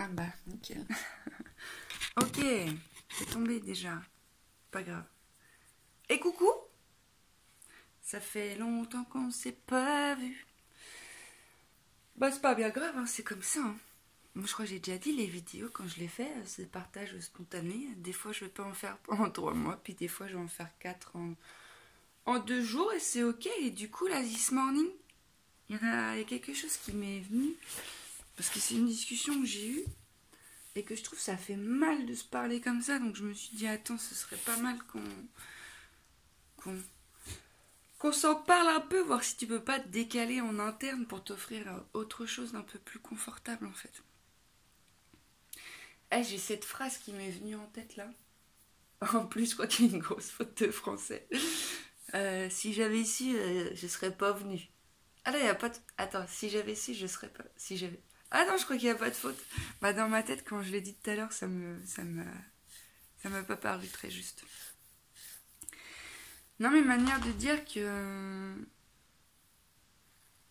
Ah bah, nickel. Ok, c'est tombé déjà. Pas grave. Et coucou. Ça fait longtemps qu'on s'est pas vu. Bah c'est pas bien grave, hein, c'est comme ça. Hein. Moi je crois que j'ai déjà dit, les vidéos quand je les fais, c'est partage spontané. Des fois je vais pas en faire pendant 3 mois, puis des fois je vais en faire 4 en 2 jours et c'est ok. Et du coup là, this morning, il y a quelque chose qui m'est venu. Parce que c'est une discussion que j'ai eue et que je trouve ça fait mal de se parler comme ça. Donc je me suis dit, attends, ce serait pas mal qu'on s'en parle un peu, voir si tu peux pas te décaler en interne pour t'offrir autre chose d'un peu plus confortable en fait. Eh, j'ai cette phrase qui m'est venue en tête là. En plus, je crois qu'il y a une grosse faute de français. Si j'avais su, je serais pas venue. Ah là, il y a pas de... Attends, si j'avais su, je serais pas... Si j'avais... Ah non, je crois qu'il n'y a pas de faute. Bah dans ma tête, quand je l'ai dit tout à l'heure, ça m'a pas paru très juste. Non, mais manière de dire que...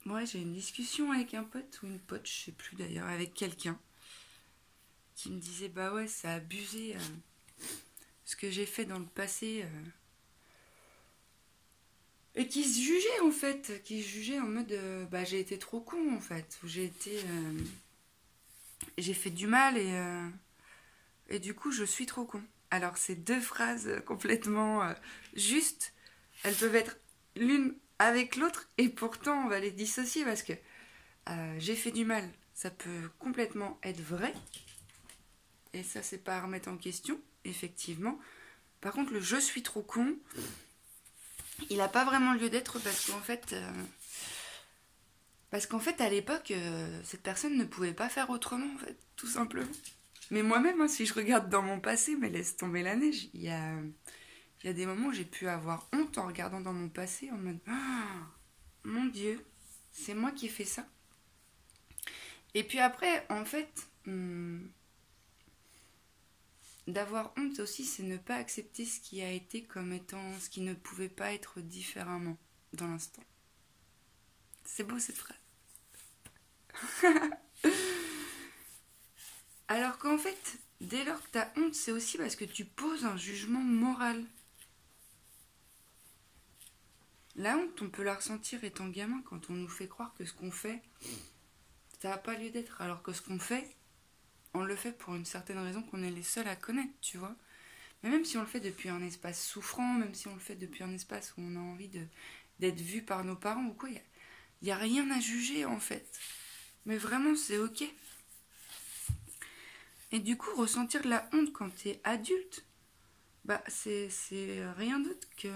Ouais, j'ai une discussion avec un pote ou une pote, je sais plus d'ailleurs, avec quelqu'un qui me disait, bah ouais, ça a abusé ce que j'ai fait dans le passé. Et qui se jugeait en fait, qui se jugeait en mode, bah j'ai été trop con en fait, ou j'ai été... j'ai fait du mal et du coup je suis trop con. Alors ces deux phrases complètement justes, elles peuvent être l'une avec l'autre et pourtant on va les dissocier parce que j'ai fait du mal, ça peut complètement être vrai et ça c'est pas à remettre en question, effectivement. Par contre le je suis trop con, il n'a pas vraiment lieu d'être parce qu'en fait à l'époque cette personne ne pouvait pas faire autrement en fait, tout simplement. Mais moi-même, hein, si je regarde dans mon passé, mais laisse tomber la neige, il y a des moments où j'ai pu avoir honte en regardant dans mon passé, en mode ah, mon Dieu, c'est moi qui ai fait ça. Et puis après, en fait, d'avoir honte aussi, c'est ne pas accepter ce qui a été comme étant ce qui ne pouvait pas être différemment dans l'instant. C'est beau cette phrase. Alors qu'en fait, dès lors que tu as honte, c'est aussi parce que tu poses un jugement moral. La honte, on peut la ressentir étant gamin quand on nous fait croire que ce qu'on fait, ça n'a pas lieu d'être. Alors que ce qu'on fait, on le fait pour une certaine raison qu'on est les seuls à connaître, tu vois. Mais même si on le fait depuis un espace souffrant, même si on le fait depuis un espace où on a envie d'être vu par nos parents ou quoi, il n'y a rien à juger en fait. Mais vraiment, c'est ok. Et du coup, ressentir de la honte quand t'es adulte, bah c'est rien d'autre que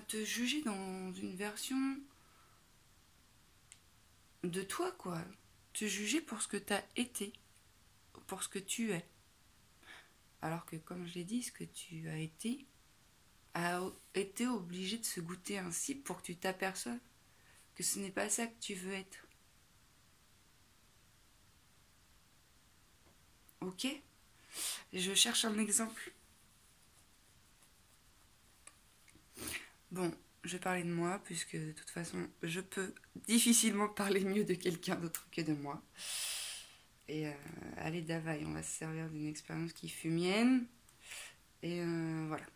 te juger dans une version de toi, quoi. Te juger pour ce que t'as été, pour ce que tu es. Alors que, comme je l'ai dit, ce que tu as été a été obligé de se goûter ainsi pour que tu t'aperçoives que ce n'est pas ça que tu veux être. Ok? Je cherche un exemple. Bon, je vais parler de moi, puisque de toute façon, je peux difficilement parler mieux de quelqu'un d'autre que de moi. Et allez, Davaille, on va se servir d'une expérience qui fut mienne. Et voilà.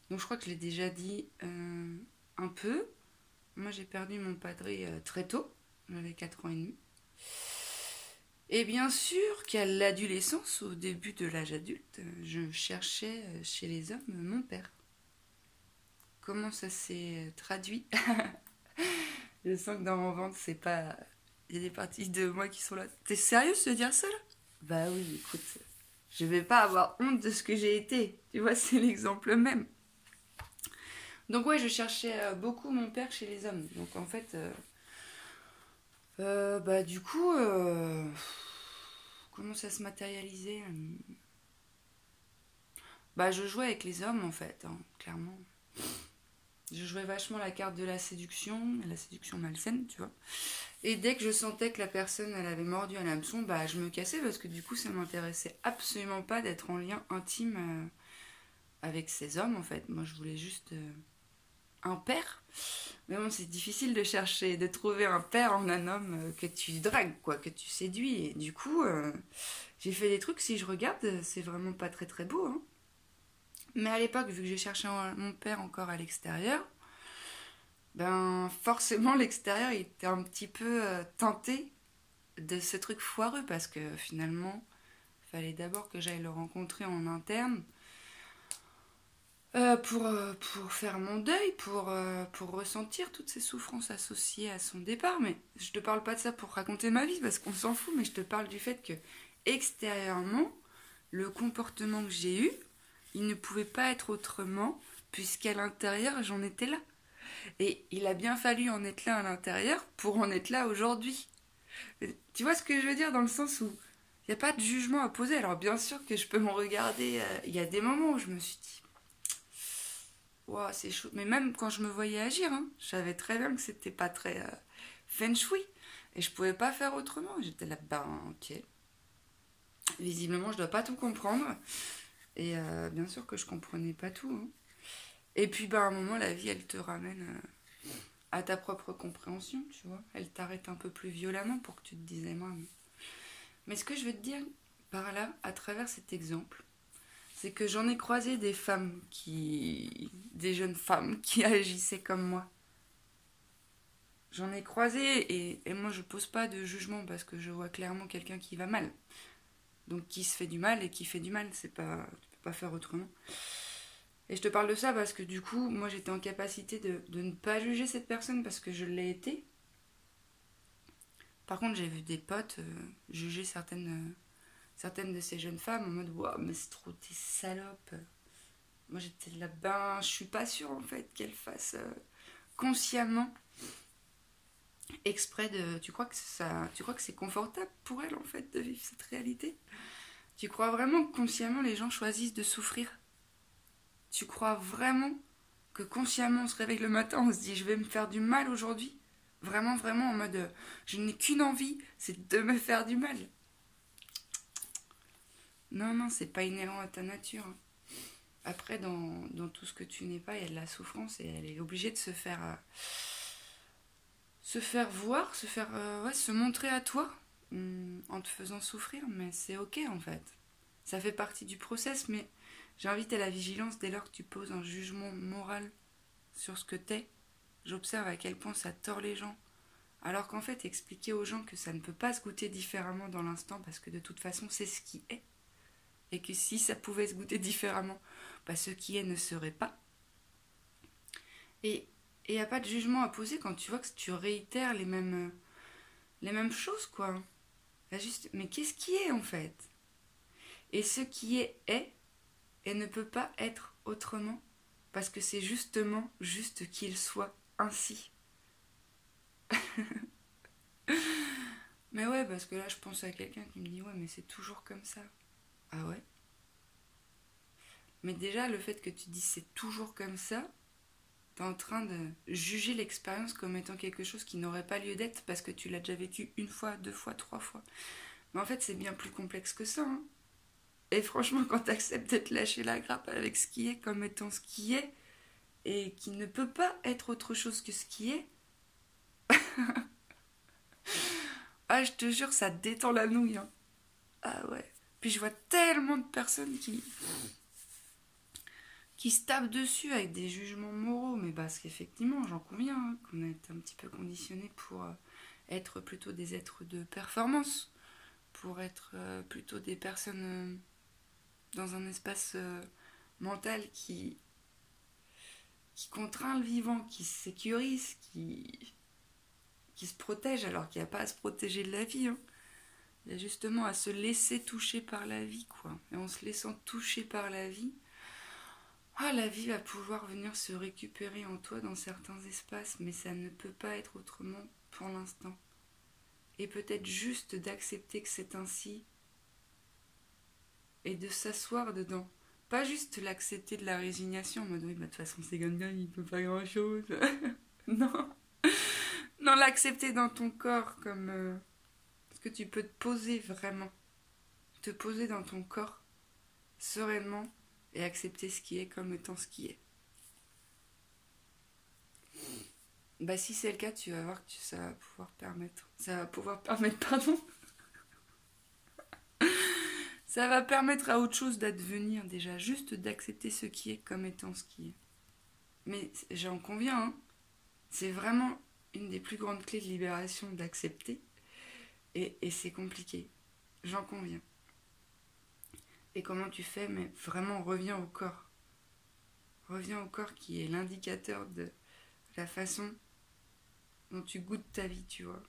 Donc je crois que je l'ai déjà dit un peu. Moi j'ai perdu mon padré très tôt, j'avais 4 ans et demi. Et bien sûr qu'à l'adolescence, au début de l'âge adulte, je cherchais chez les hommes mon père. Comment ça s'est traduit? Je sens que dans mon ventre, c'est pas... Il y a des parties de moi qui sont là. T'es sérieuse de dire ça là? Bah oui, écoute, je vais pas avoir honte de ce que j'ai été. Tu vois, c'est l'exemple même. Donc ouais, je cherchais beaucoup mon père chez les hommes. Donc en fait, bah du coup, comment ça se matérialisait? Bah je jouais avec les hommes en fait, hein, clairement. Je jouais vachement la carte de la séduction malsaine, tu vois. Et dès que je sentais que la personne, elle avait mordu à l'hameçon, bah je me cassais parce que du coup, ça m'intéressait absolument pas d'être en lien intime avec ces hommes en fait. Moi, je voulais juste un père. Mais bon, c'est difficile de chercher, de trouver un père en un homme que tu dragues, quoi, que tu séduis. Et du coup, j'ai fait des trucs, si je regarde, c'est vraiment pas très très beau. Hein. Mais à l'époque, vu que j'ai cherché mon père encore à l'extérieur, ben forcément l'extérieur il était un petit peu teinté de ce truc foireux parce que finalement, il fallait d'abord que j'aille le rencontrer en interne pour faire mon deuil, pour ressentir toutes ces souffrances associées à son départ. Mais je te parle pas de ça pour raconter ma vie parce qu'on s'en fout, mais je te parle du fait que extérieurement, le comportement que j'ai eu, il ne pouvait pas être autrement puisqu'à l'intérieur j'en étais là. Et il a bien fallu en être là à l'intérieur pour en être là aujourd'hui. Tu vois ce que je veux dire dans le sens où il n'y a pas de jugement à poser. Alors bien sûr que je peux me regarder. Il y a des moments où je me suis dit, wow, c'est chaud. Mais même quand je me voyais agir, hein, je savais très bien que c'était pas très feng shui. Et je pouvais pas faire autrement. J'étais là, ben ok. Visiblement, je dois pas tout comprendre. Et bien sûr que je comprenais pas tout. Hein. Et puis, ben, à un moment, la vie, elle te ramène à ta propre compréhension, tu vois. Elle t'arrête un peu plus violemment pour que tu te dises, moi. Mais ce que je veux te dire par là, à travers cet exemple, c'est que j'en ai croisé des femmes des jeunes femmes qui agissaient comme moi. J'en ai croisé et moi je pose pas de jugement parce que je vois clairement quelqu'un qui va mal. Donc qui se fait du mal et qui fait du mal, c'est pas, tu peux pas faire autrement. Et je te parle de ça parce que du coup, moi j'étais en capacité de ne pas juger cette personne parce que je l'ai été. Par contre, j'ai vu des potes juger certaines de ces jeunes femmes en mode waouh, mais c'est trop des salopes. Moi j'étais là, ben je suis pas sûre en fait qu'elles fassent consciemment exprès de. Tu crois que c'est confortable pour elles en fait de vivre cette réalité? Tu crois vraiment que consciemment les gens choisissent de souffrir? Tu crois vraiment que consciemment on se réveille le matin, on se dit je vais me faire du mal aujourd'hui? Vraiment, vraiment en mode je n'ai qu'une envie, c'est de me faire du mal. Non, non, c'est pas inhérent à ta nature. Après, dans tout ce que tu n'es pas, il y a de la souffrance et elle est obligée de se faire voir, ouais, se montrer à toi en te faisant souffrir, mais c'est ok en fait. Ça fait partie du process, mais j'invite à la vigilance dès lors que tu poses un jugement moral sur ce que t'es. J'observe à quel point ça tord les gens. Alors qu'en fait, expliquer aux gens que ça ne peut pas se goûter différemment dans l'instant parce que de toute façon, c'est ce qui est. Et que si ça pouvait se goûter différemment, bah, ce qui est ne serait pas. Et il n'y a pas de jugement à poser quand tu vois que tu réitères les mêmes choses, quoi. Juste, mais qu'est-ce qui est en fait? Et ce qui est et ne peut pas être autrement parce que c'est justement juste qu'il soit ainsi. Mais ouais, parce que là, je pense à quelqu'un qui me dit ouais, mais c'est toujours comme ça. Ah ouais? Mais déjà, le fait que tu dis c'est toujours comme ça, t'es en train de juger l'expérience comme étant quelque chose qui n'aurait pas lieu d'être parce que tu l'as déjà vécu une fois, deux fois, trois fois. Mais en fait, c'est bien plus complexe que ça. Hein. Et franchement, quand t'acceptes de te lâcher la grappe avec ce qui est comme étant ce qui est et qui ne peut pas être autre chose que ce qui est, ah, je te jure, ça détend la nouille. Hein. Ah ouais. Puis je vois tellement de personnes qui se tapent dessus avec des jugements moraux, mais parce qu'effectivement, j'en conviens, hein, qu'on est un petit peu conditionné pour être plutôt des êtres de performance, pour être plutôt des personnes dans un espace mental qui contraint le vivant, qui se sécurise, qui se protège alors qu'il n'y a pas à se protéger de la vie. Hein. Il y a justement à se laisser toucher par la vie, quoi. Et en se laissant toucher par la vie, ah, la vie va pouvoir venir se récupérer en toi dans certains espaces, mais ça ne peut pas être autrement pour l'instant. Et peut-être juste d'accepter que c'est ainsi et de s'asseoir dedans. Pas juste l'accepter de la résignation en mode oui, bah, de toute façon c'est comme ça, il peut pas grand chose. Non. Non, l'accepter dans ton corps comme ce que tu peux te poser vraiment. Te poser dans ton corps sereinement et accepter ce qui est comme étant ce qui est. Bah si c'est le cas, tu vas voir que ça va pouvoir permettre. Ça va pouvoir permettre, pardon. Ça va permettre à autre chose d'advenir déjà, juste d'accepter ce qui est comme étant ce qui est. Mais j'en conviens, hein, c'est vraiment une des plus grandes clés de libération d'accepter. Et c'est compliqué, j'en conviens. Et comment tu fais? Mais vraiment, reviens au corps. Reviens au corps qui est l'indicateur de la façon dont tu goûtes ta vie, tu vois.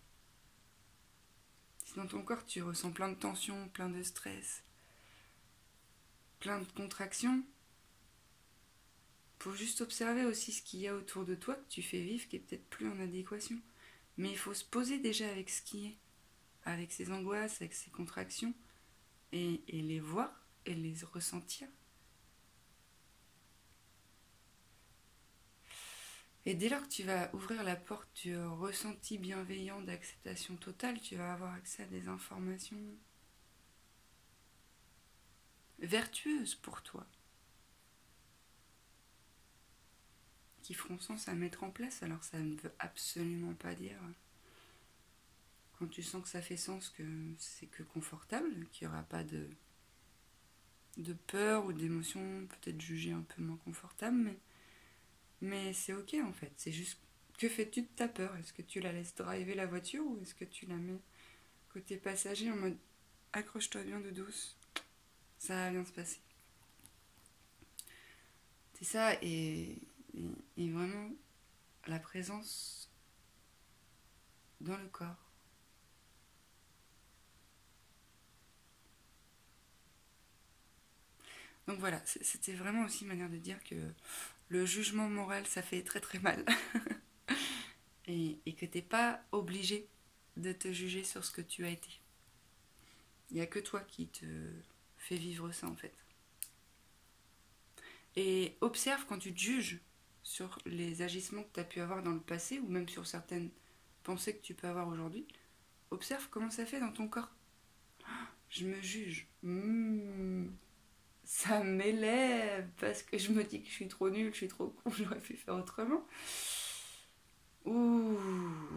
Si dans ton corps tu ressens plein de tensions, plein de stress, plein de contractions, faut juste observer aussi ce qu'il y a autour de toi que tu fais vivre qui est peut-être plus en adéquation. Mais il faut se poser déjà avec ce qui est, avec ses angoisses, avec ses contractions, et les voir et les ressentir. Et dès lors que tu vas ouvrir la porte du ressenti bienveillant d'acceptation totale, tu vas avoir accès à des informations vertueuses pour toi, qui feront sens à mettre en place. Alors ça ne veut absolument pas dire, quand tu sens que ça fait sens, que c'est que confortable, qu'il n'y aura pas de peur ou d'émotion, peut-être jugée un peu moins confortable, mais c'est ok en fait. C'est juste, que fais-tu de ta peur? Est-ce que tu la laisses driver la voiture ou est-ce que tu la mets côté passager en mode accroche-toi bien de douce, ça va bien se passer. C'est ça, et vraiment la présence dans le corps. Donc voilà, c'était vraiment aussi une manière de dire que le jugement moral, ça fait très très mal. et que t'es pas obligé de te juger sur ce que tu as été. Il n'y a que toi qui te fait vivre ça en fait. Et observe quand tu te juges sur les agissements que tu as pu avoir dans le passé ou même sur certaines pensées que tu peux avoir aujourd'hui. Observe comment ça fait dans ton corps. Je me juge. Ça m'élève parce que je me dis que je suis trop nulle, je suis trop con, j'aurais pu faire autrement. Ou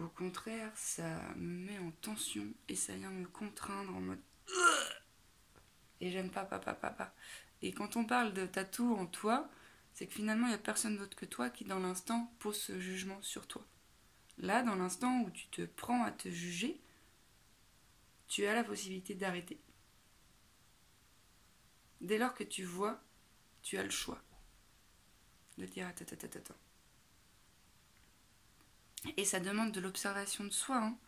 au contraire, ça me met en tension et ça vient me contraindre en mode et j'aime pas. Et quand on parle de tatou en toi, c'est que finalement il n'y a personne d'autre que toi qui dans l'instant pose ce jugement sur toi. Là, dans l'instant où tu te prends à te juger, tu as la possibilité d'arrêter. Dès lors que tu vois, tu as le choix de dire attends. Et ça demande de l'observation de soi, hein.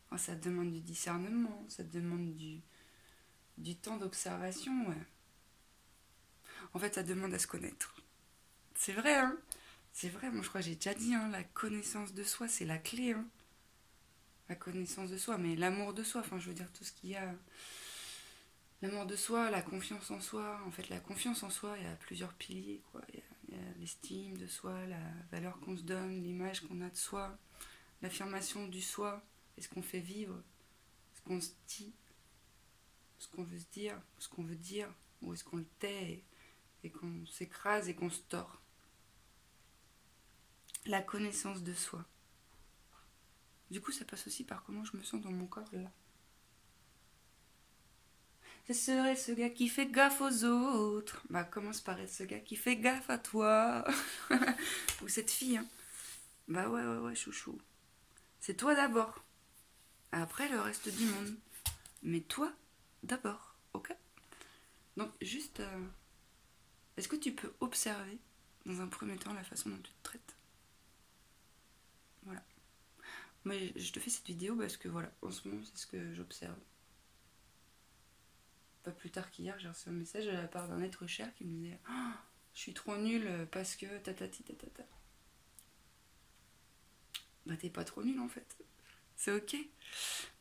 Enfin, ça demande du discernement, ça demande du temps d'observation, ouais. En fait, ça demande à se connaître. C'est vrai, hein. C'est vrai, moi je crois que j'ai déjà dit, hein, la connaissance de soi, c'est la clé, hein. La connaissance de soi, mais l'amour de soi, enfin je veux dire tout ce qu'il y a. L'amour de soi, la confiance en soi. En fait, la confiance en soi, il y a plusieurs piliers, quoi. Il y a l'estime de soi, la valeur qu'on se donne, l'image qu'on a de soi, l'affirmation du soi, est-ce qu'on fait vivre, ce qu'on se dit, ce qu'on veut se dire, ce qu'on veut dire, ou est-ce qu'on le tait et qu'on s'écrase et qu'on se tord. La connaissance de soi. Du coup, ça passe aussi par comment je me sens dans mon corps là. Ce serait ce gars qui fait gaffe aux autres. Bah, commence par être ce gars qui fait gaffe à toi. Ou cette fille, hein. Bah ouais, chouchou. C'est toi d'abord. Après, le reste du monde. Mais toi, d'abord, ok? Donc, juste, est-ce que tu peux observer, dans un premier temps, la façon dont tu te traites? Voilà. Moi, je te fais cette vidéo parce que, voilà, en ce moment, c'est ce que j'observe. Pas plus tard qu'hier, j'ai reçu un message de la part d'un être cher qui me disait oh, je suis trop nulle parce que tatati tatata. Bah t'es pas trop nulle en fait. C'est ok.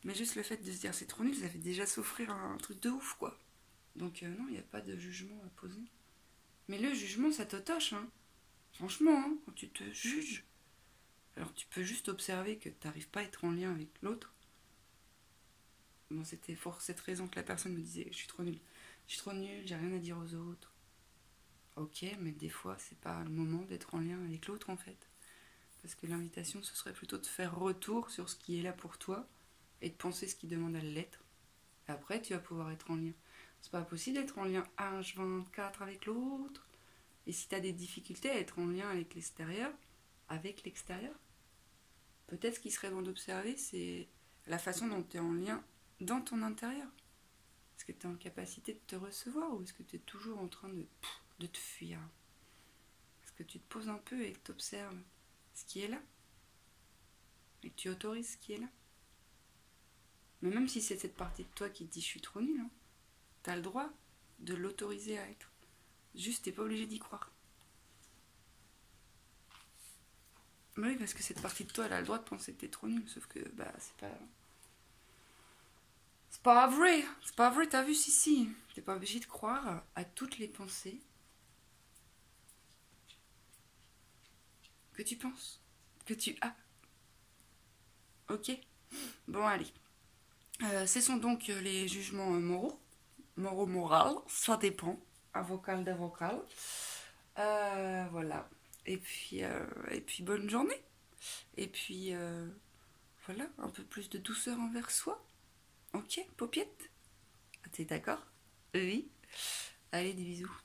Mais juste le fait de se dire c'est trop nul, ça fait déjà souffrir un truc de ouf quoi. Donc non, il n'y a pas de jugement à poser. Mais le jugement, ça t'otoche, hein. Franchement, hein, quand tu te juges, alors tu peux juste observer que t'arrives pas à être en lien avec l'autre. Bon, c'était pour cette raison que la personne me disait je suis trop nulle. Je suis trop nulle, j'ai rien à dire aux autres. Ok, mais des fois, c'est pas le moment d'être en lien avec l'autre en fait. Parce que l'invitation, ce serait plutôt de faire retour sur ce qui est là pour toi et de penser ce qui demande à l'être. Et après, tu vas pouvoir être en lien. C'est pas possible d'être en lien H24 avec l'autre. Et si tu as des difficultés à être en lien avec l'extérieur, peut-être ce qui serait bon d'observer, c'est la façon dont tu es en lien dans ton intérieur. Est-ce que tu es en capacité de te recevoir ou est-ce que tu es toujours en train de te fuir? Est-ce que tu te poses un peu et que tu observes ce qui est là et que tu autorises ce qui est là? Mais même si c'est cette partie de toi qui te dit je suis trop nulle, hein, tu as le droit de l'autoriser à être. Juste, t'es pas obligé d'y croire. Bah oui, parce que cette partie de toi, elle a le droit de penser que t'es trop nulle, sauf que, bah, c'est pas... C'est pas vrai. C'est pas vrai, t'as vu, si. T'es pas obligé de croire à toutes les pensées que tu penses, que tu as. Ok? Bon, allez. Cessons donc les jugements moraux. Moraux, ça dépend. Avocal d'avocal. Voilà. Et puis bonne journée. Et puis, voilà, un peu plus de douceur envers soi. Ok, paupiette? T'es d'accord? Oui. Allez, des bisous.